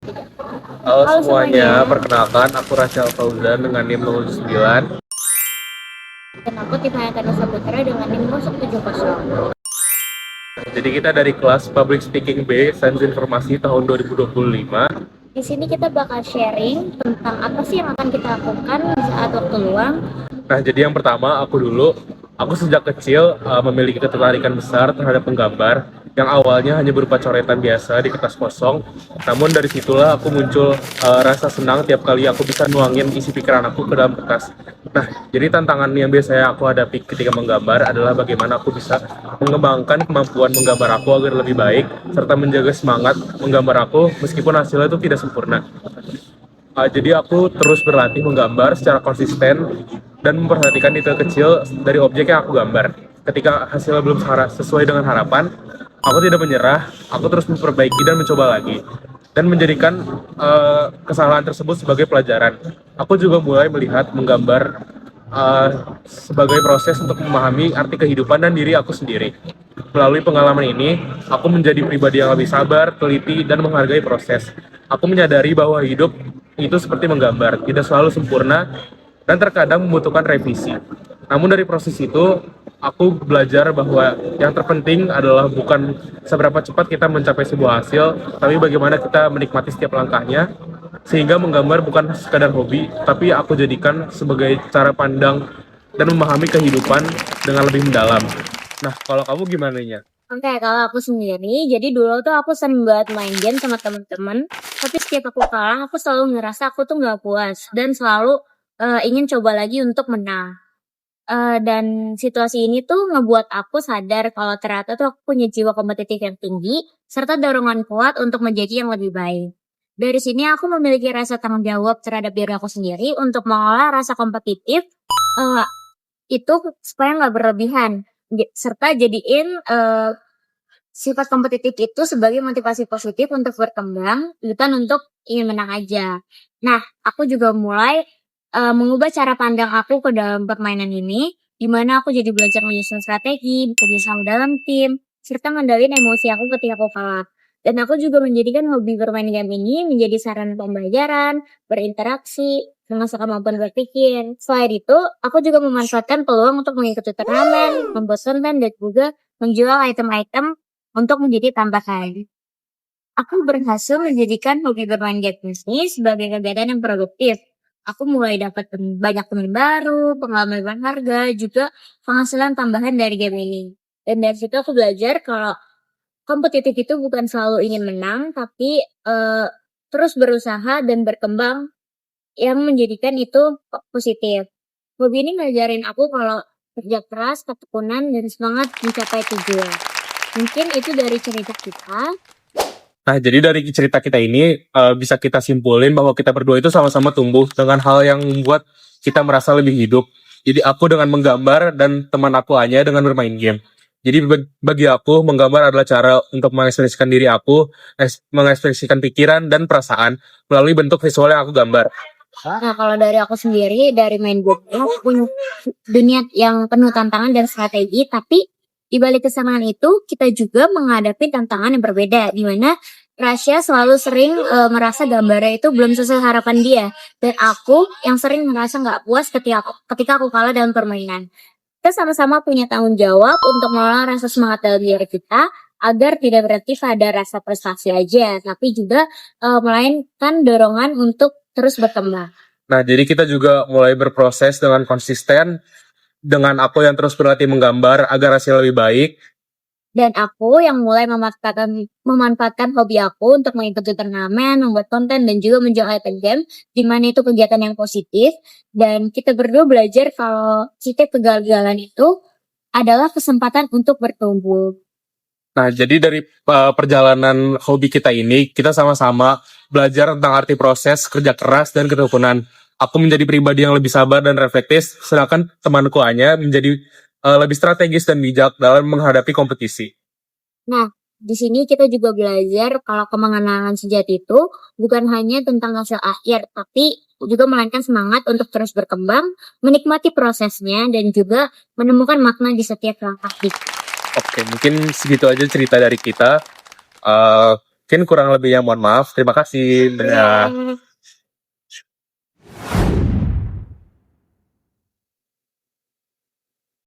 Halo Halo semuanya, semuanya, perkenalkan aku Rachel Fauzan dengan NIM 09. dan aku Tifayatana Saputra dengan NIM 070. Jadi kita dari kelas Public Speaking B, Sains Informasi tahun 2025. Di sini kita bakal sharing tentang apa sih yang akan kita lakukan di saat waktu luang. Nah, jadi yang pertama aku sejak kecil memiliki ketertarikan besar terhadap menggambar yang awalnya hanya berupa coretan biasa di kertas kosong. Namun dari situlah aku muncul rasa senang tiap kali aku bisa nuangin isi pikiran aku ke dalam kertas. Nah, jadi tantangan yang biasanya aku hadapi ketika menggambar adalah bagaimana aku bisa mengembangkan kemampuan menggambar aku agar lebih baik serta menjaga semangat menggambar aku meskipun hasilnya itu tidak sempurna. Jadi aku terus berlatih menggambar secara konsisten dan memperhatikan detail kecil dari objek yang aku gambar. Ketika hasilnya belum sesuai dengan harapan, aku tidak menyerah, aku terus memperbaiki dan mencoba lagi. Dan menjadikan kesalahan tersebut sebagai pelajaran. Aku juga mulai melihat menggambar sebagai proses untuk memahami arti kehidupan dan diri aku sendiri. Melalui pengalaman ini, aku menjadi pribadi yang lebih sabar, teliti, dan menghargai proses. Aku menyadari bahwa hidup itu seperti menggambar, tidak selalu sempurna, dan terkadang membutuhkan revisi. Namun dari proses itu, aku belajar bahwa yang terpenting adalah bukan seberapa cepat kita mencapai sebuah hasil, tapi bagaimana kita menikmati setiap langkahnya, sehingga menggambar bukan sekadar hobi, tapi aku jadikan sebagai cara pandang dan memahami kehidupan dengan lebih mendalam. Nah, kalau kamu gimana nya? Oke, kalau aku sendiri, jadi dulu tuh aku sering banget main game sama temen-temen, tapi setiap aku kalah, aku selalu ngerasa aku tuh nggak puas dan selalu ingin coba lagi untuk menang. Dan situasi ini tuh ngebuat aku sadar kalau ternyata tuh aku punya jiwa kompetitif yang tinggi, serta dorongan kuat untuk menjadi yang lebih baik. Dari sini aku memiliki rasa tanggung jawab terhadap diri aku sendiri untuk mengolah rasa kompetitif eh, itu supaya nggak berlebihan. Serta jadiin sifat kompetitif itu sebagai motivasi positif untuk berkembang, bukan untuk ingin menang aja. Nah, aku juga mulai mengubah cara pandang aku ke dalam permainan ini, di mana aku jadi belajar menyusun strategi, bekerja sama dalam tim, serta ngendalin emosi aku ketika aku kalah. Dan aku juga menjadikan hobi bermain game ini menjadi sarana pembelajaran, berinteraksi, mengasah kemampuan berpikir. Selain itu, aku juga memanfaatkan peluang untuk mengikuti turnamen, membuat konten, dan juga menjual item-item untuk menjadi tambahan. Aku berhasil menjadikan hobi bermain game ini sebagai kegiatan yang produktif. Aku mulai dapat banyak teman baru, pengalaman berharga, juga penghasilan tambahan dari game ini. Dan dari situ aku belajar kalau kompetitif itu bukan selalu ingin menang, tapi terus berusaha dan berkembang yang menjadikan itu positif. Hobi ini ngajarin aku kalau kerja keras, ketekunan, dan semangat mencapai tujuan. Mungkin itu dari cerita kita. Nah, jadi dari cerita kita ini bisa kita simpulin bahwa kita berdua itu sama-sama tumbuh dengan hal yang membuat kita merasa lebih hidup. Jadi aku dengan menggambar dan teman aku hanya dengan bermain game. Jadi bagi aku menggambar adalah cara untuk mengekspresikan diri aku, mengekspresikan pikiran dan perasaan melalui bentuk visual yang aku gambar. Nah, kalau dari aku sendiri, dari main game, aku punya dunia yang penuh tantangan dan strategi, tapi di balik kesamaan itu, kita juga menghadapi tantangan yang berbeda, di mana Rasya selalu sering merasa gambarnya itu belum sesuai harapan dia, dan aku yang sering merasa nggak puas ketika aku kalah dalam permainan. Kita sama-sama punya tanggung jawab untuk mengelola rasa semangat dalam diri kita, agar tidak berarti pada rasa prestasi aja, tapi juga melainkan dorongan untuk terus berkembang. Nah, jadi kita juga mulai berproses dengan konsisten, dengan aku yang terus berlatih menggambar agar hasil lebih baik. Dan aku yang mulai memanfaatkan hobi aku untuk mengikuti turnamen, membuat konten, dan juga menjual item game, di mana itu kegiatan yang positif. Dan kita berdua belajar kalau setiap kegagalan itu adalah kesempatan untuk bertumbuh. Nah, jadi dari perjalanan hobi kita ini, kita sama-sama belajar tentang arti proses, kerja keras, dan ketekunan. Aku menjadi pribadi yang lebih sabar dan reflektif, sedangkan temanku hanya menjadi lebih strategis dan bijak dalam menghadapi kompetisi. Nah, di sini kita juga belajar kalau kemenangan sejati itu bukan hanya tentang hasil akhir, tapi juga melainkan semangat untuk terus berkembang, menikmati prosesnya, dan juga menemukan makna di setiap langkah hidup. Oke, mungkin segitu aja cerita dari kita. Eh, Mungkin kurang lebihnya mohon maaf. Terima kasih. Dadah. Iya.